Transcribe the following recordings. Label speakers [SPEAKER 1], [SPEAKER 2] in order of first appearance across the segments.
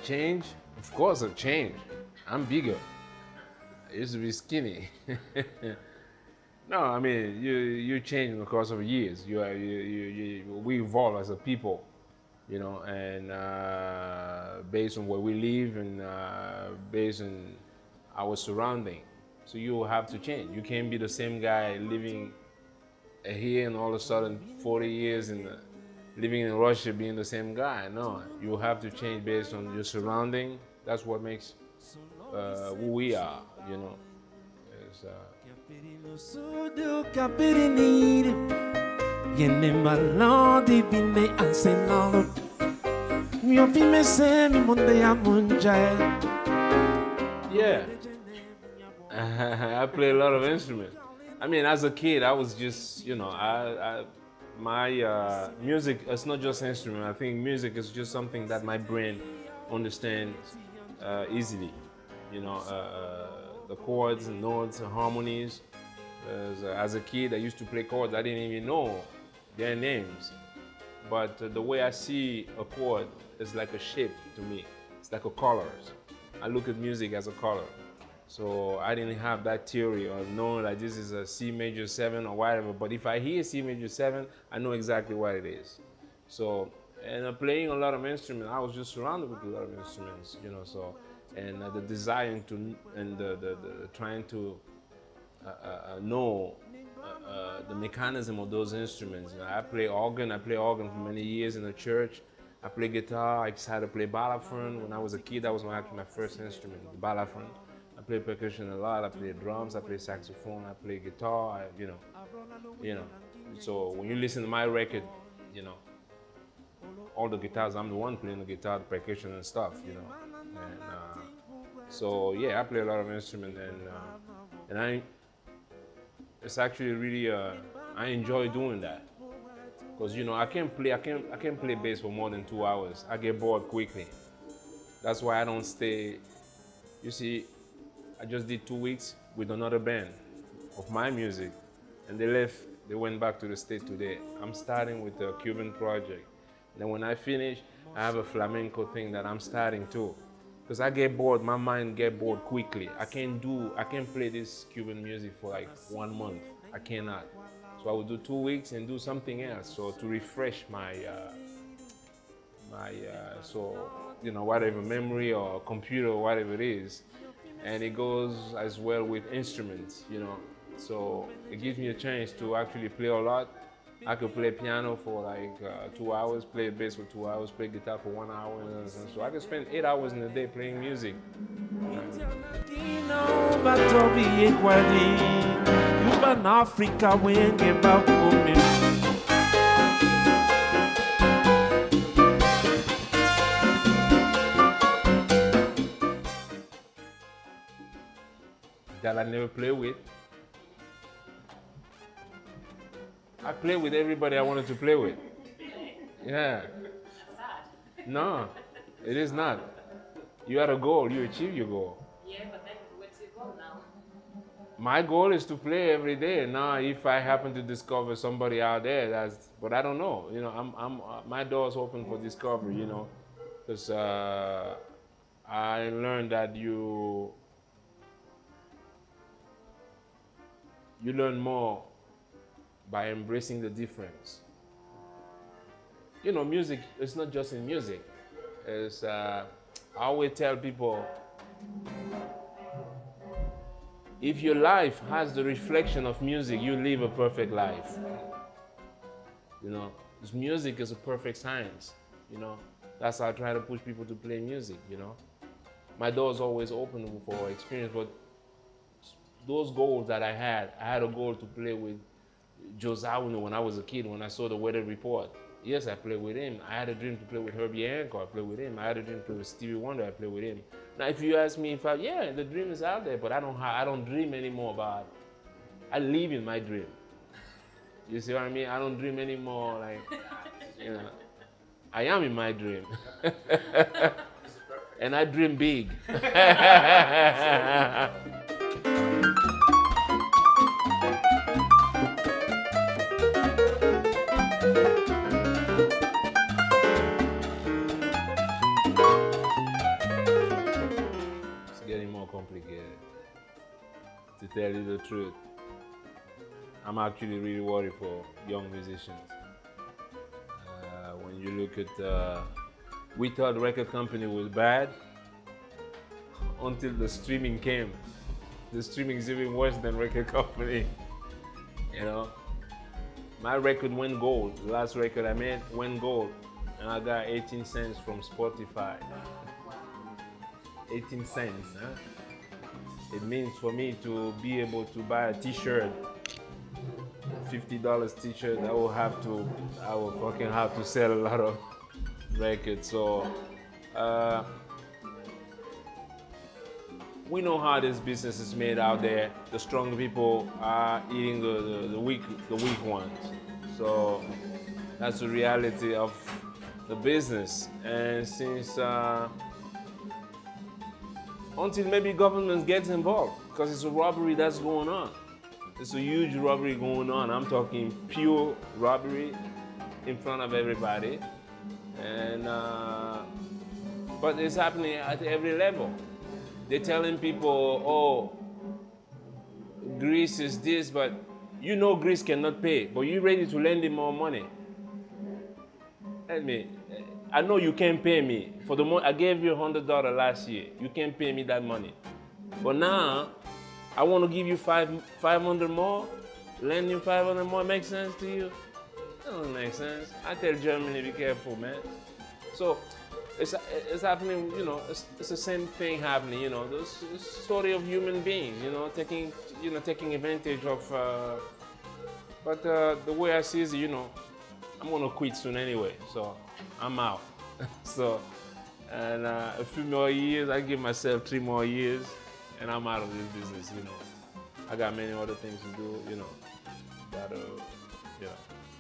[SPEAKER 1] Change? Of course, a change. I'm bigger. I used to be skinny. No, I mean you change in the course of years. We evolve as a people, you know, and based on where we live and based on our surrounding. So you have to change. You can't be the same guy living here and all of a sudden 40 years in living in Russia being the same guy. No, you have to change based on your surrounding. That's what makes who we are, you know. It's, yeah. I play a lot of instruments. I mean, as a kid, I was just, you know, my music, it's not just instrument. I think music is just something that my brain understands easily. You know, the chords, and notes, and harmonies. As a kid, I used to play chords. I didn't even know their names. But the way I see a chord is like a shape to me. It's like a color. I look at music as a color. So I didn't have that theory of knowing that this is a C major 7 or whatever. But if I hear C major 7, I know exactly what it is. So, and playing a lot of instruments, I was just surrounded with a lot of instruments, you know. So, and the desire to, and the trying to know the mechanism of those instruments. You know, I play organ for many years in the church. I play guitar. I decided to play balafon. When I was a kid, that was actually my first instrument, the balafon. I play percussion a lot. I play drums. I play saxophone. I play guitar. You know. So when you listen to my record, you know, all the guitars, I'm the one playing the guitar, the percussion and stuff. You know, and so yeah, I play a lot of instruments, and it's actually really I enjoy doing that, because you know I can't play bass for more than 2 hours. I get bored quickly. That's why I don't stay. You see, I just did 2 weeks with another band of my music, and they left. They went back to the States today. I'm starting with a Cuban project. Then when I finish, I have a flamenco thing that I'm starting too. Because I get bored, my mind get bored quickly. I can't play this Cuban music for like 1 month. I cannot. So I will do 2 weeks and do something else. So to refresh my, so, you know, whatever memory or computer or whatever it is. And it goes as well with instruments, you know. So it gives me a chance to actually play a lot. I could play piano for like 2 hours, play bass for 2 hours, play guitar for 1 hour, and so I could spend 8 hours in a day playing music. That I never play with. I play with everybody I wanted to play with. Yeah.
[SPEAKER 2] That's sad.
[SPEAKER 1] No, it is not. You had a goal, you achieve your goal.
[SPEAKER 2] Yeah, but then where's your goal now?
[SPEAKER 1] My goal is to play every day. Now, if I happen to discover somebody out there, but I don't know. You know, my door's open for discovery, you know, because I learned that you learn more by embracing the difference. You know, music, it's not just in music. It's, I always tell people, if your life has the reflection of music, you live a perfect life. You know, because music is a perfect science, you know. That's how I try to push people to play music, you know. My door's always open for experience, but those goals that I had a goal to play with Josawino when I was a kid, when I saw the weather report. Yes, I played with him. I had a dream to play with Herbie Hancock, I played with him. I had a dream to play with Stevie Wonder, I played with him. Now, if you ask me the dream is out there, but I don't dream anymore about it. I live in my dream. You see what I mean? I don't dream anymore, like, you know. I am in my dream. And I dream big. to tell you the truth. I'm actually really worried for young musicians. When you look at, we thought record company was bad until the streaming came. The streaming is even worse than record company, you know. My record went gold. The last record I made went gold, and I got 18 cents from Spotify. 18 cents, huh? It means for me to be able to buy a t-shirt, $50 t-shirt, I will fucking have to sell a lot of records. So we know how this business is made out there. The strong people are eating the weak ones. So that's the reality of the business. And since until maybe government gets involved, because it's a robbery that's going on. It's a huge robbery going on. I'm talking pure robbery in front of everybody. And but it's happening at every level. They're telling people, oh, Greece is this, but you know Greece cannot pay, but you're ready to lend him more money. Tell me, I know you can't pay me. For the money I gave you $100 last year. You can't pay me that money. But now, I want to give you 500 more, lend you 500 more. Make sense to you? That doesn't make sense. I tell Germany, be careful, man. So it's happening, you know. It's the same thing happening, you know. This story of human beings, you know, taking advantage of. But the way I see it, you know, I'm gonna quit soon anyway, so I'm out. So, and a few more years, I give myself 3 more years, and I'm out of this business, you know. I got many other things to do, you know. That, yeah.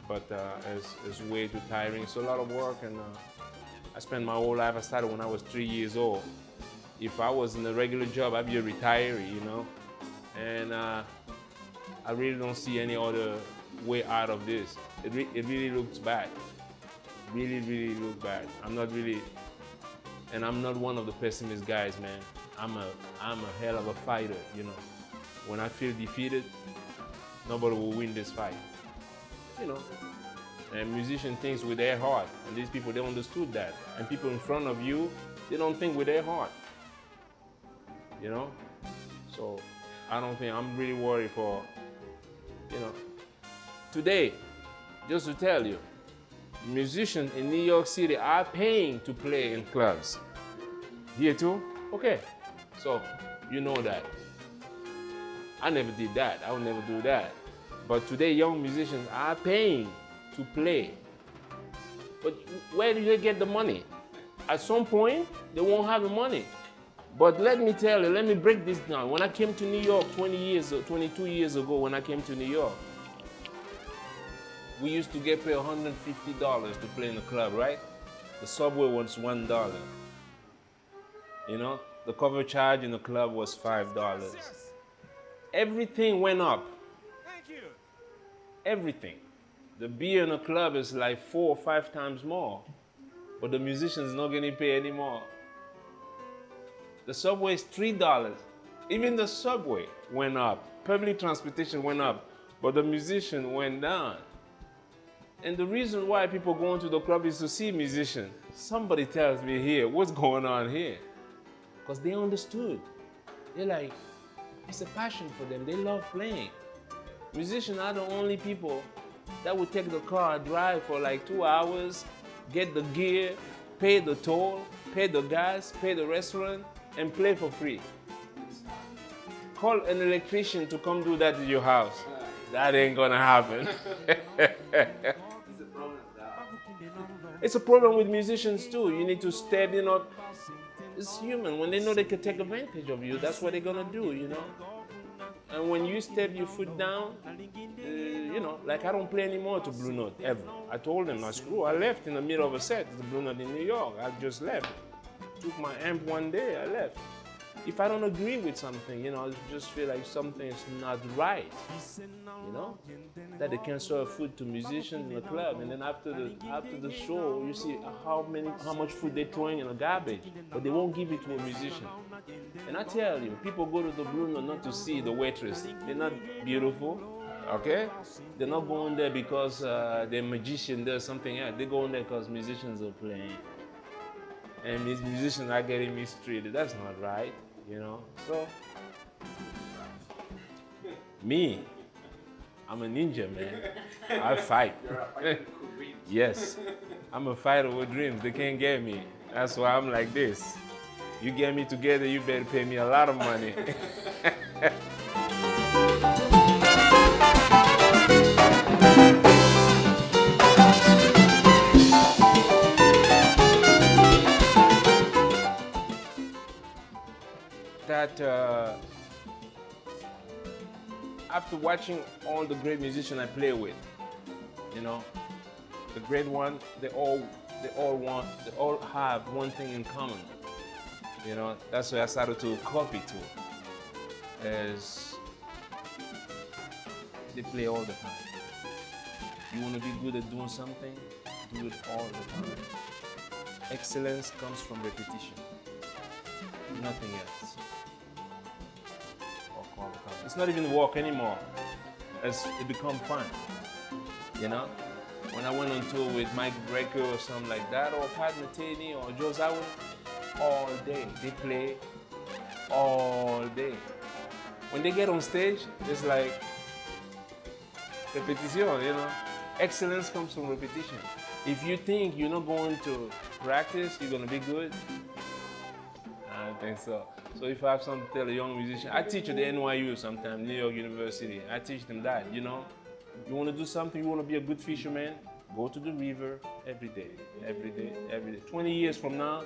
[SPEAKER 1] But it's way too tiring. It's a lot of work, and I spent my whole life. I started when I was 3 years old. If I was in a regular job, I'd be a retiree, you know. And I really don't see any other way out of this. It really looks bad. Really, really look bad. I'm not really, and I'm not one of the pessimist guys, man. I'm a hell of a fighter, you know. When I feel defeated, nobody will win this fight, you know. And musicians think with their heart, and these people, they understood that. And people in front of you, they don't think with their heart, you know. So I don't think, I'm really worried for, you know. Today, just to tell you, musicians in New York City are paying to play in clubs. Here too? Okay. So, you know that. I never did that. I would never do that. But today, young musicians are paying to play. But where do they get the money? At some point, they won't have the money. But let me tell you, let me break this down. When I came to New York 22 years ago, when I came to New York, we used to get paid $150 to play in the club, right? The subway was $1. You know, the cover charge in the club was $5. Everything went up.
[SPEAKER 3] Thank you.
[SPEAKER 1] Everything. The beer in the club is like 4 or 5 times more, but the musician's not getting paid anymore. The subway is $3. Even the subway went up. Public transportation went up, but the musician went down. And the reason why people go into the club is to see musicians. Somebody tells me here, what's going on here? Because they understood. They're like, it's a passion for them. They love playing. Musicians are the only people that would take the car, drive for like 2 hours, get the gear, pay the toll, pay the gas, pay the restaurant, and play for free. Call an electrician to come do that at your house. That ain't gonna happen. It's a problem with musicians too. You need to step, you know, it's human. When they know they can take advantage of you, that's what they're gonna do, you know. And when you step your foot down, you know, like I don't play anymore to Blue Note, ever. I told them, I left in the middle of a set, the Blue Note in New York. I just left. Took my amp one day, I left. if I don't agree with something, I just feel like something is not right, that they can serve food to musicians in the club, and then after the show, you see how much food they're throwing in the garbage, but they won't give it to a musician. And I tell you, people go to the Blue Note not to see the waitress. They're not beautiful, okay? They're not going there because they're magician does something else. They're going there because musicians are playing. And these musicians are getting mistreated. That's not right, So, me, I'm a ninja, man. I fight. Yes, I'm a fighter with dreams. They can't get me. That's why I'm like this. You get me together, you better pay me a lot of money. That after watching all the great musicians I play with, the great one, they all have one thing in common. That's why I started to copy too, as they play all the time. You want to be good at doing something, do it all the time. Excellence comes from repetition, nothing else. It's not even work anymore, as it becomes fun, When I went on tour with Mike Brecker or something like that, or Pat Metheny or Joe Zawin, all day. They play all day. When they get on stage, it's like repetition, Excellence comes from repetition. If you think you're not going to practice, you're going to be good, I don't think so. So if I have something to tell a young musician, I teach at the NYU sometimes, New York University. I teach them that, You want to do something, you want to be a good fisherman, go to the river every day, every day, every day. 20 years from now,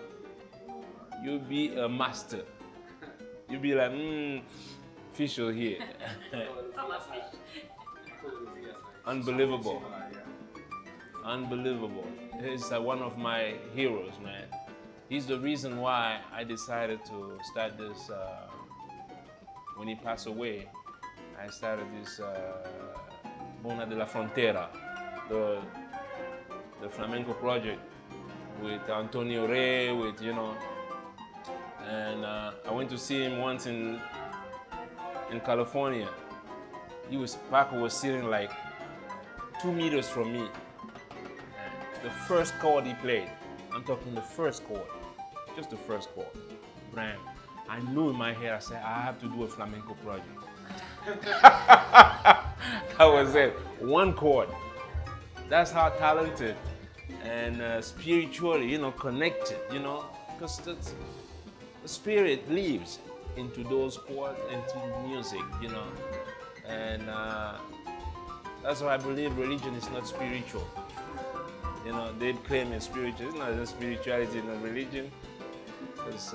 [SPEAKER 1] you'll be a master. You'll be like, fish are here. Unbelievable. Unbelievable. He's one of my heroes, man. He's the reason why I decided to start this. When he passed away, I started this Bona de la Frontera, the flamenco project with Antonio Rey, and I went to see him once in California. Paco was sitting like 2 meters from me. And the first chord he played, I'm talking the first chord, just the first chord, Bram. I knew in my head, I said, I have to do a flamenco project. That was it, one chord. That's how talented and spiritually, connected, because the spirit lives into those chords, into music, and that's why I believe religion is not spiritual. They claim it's spiritual. It's not just spirituality in religion. Because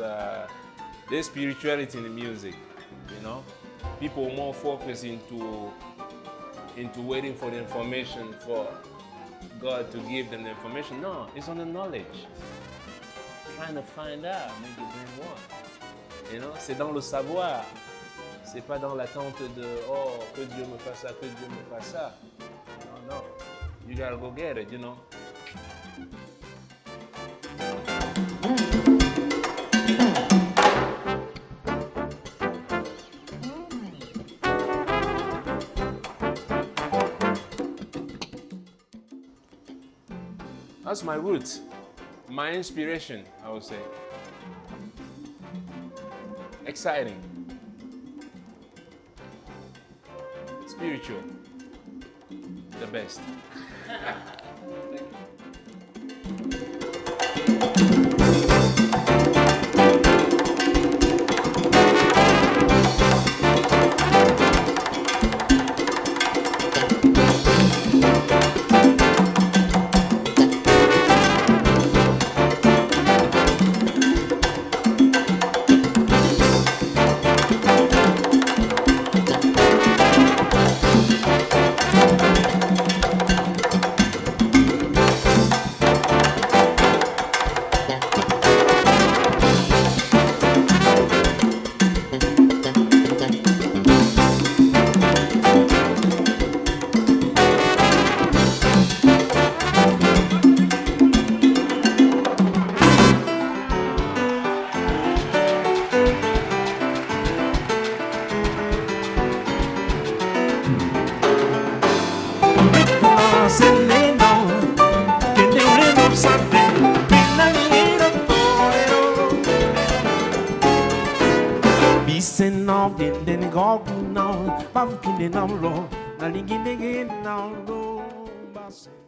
[SPEAKER 1] there's spirituality in the music, People are more focused into waiting for the information for God to give them the information. No, it's on the knowledge. Trying to find out, make your brain work. C'est dans le savoir. C'est pas dans l'attente de que Dieu me fasse ça, que Dieu me fasse ça. No. You gotta go get it, That's my roots, my inspiration, I would say. Exciting, spiritual, the best.
[SPEAKER 3] Seleno, que te ureno sate, pinanero torero. Bisen no, den gog no, bam kine no lo, na lingine no lo, base.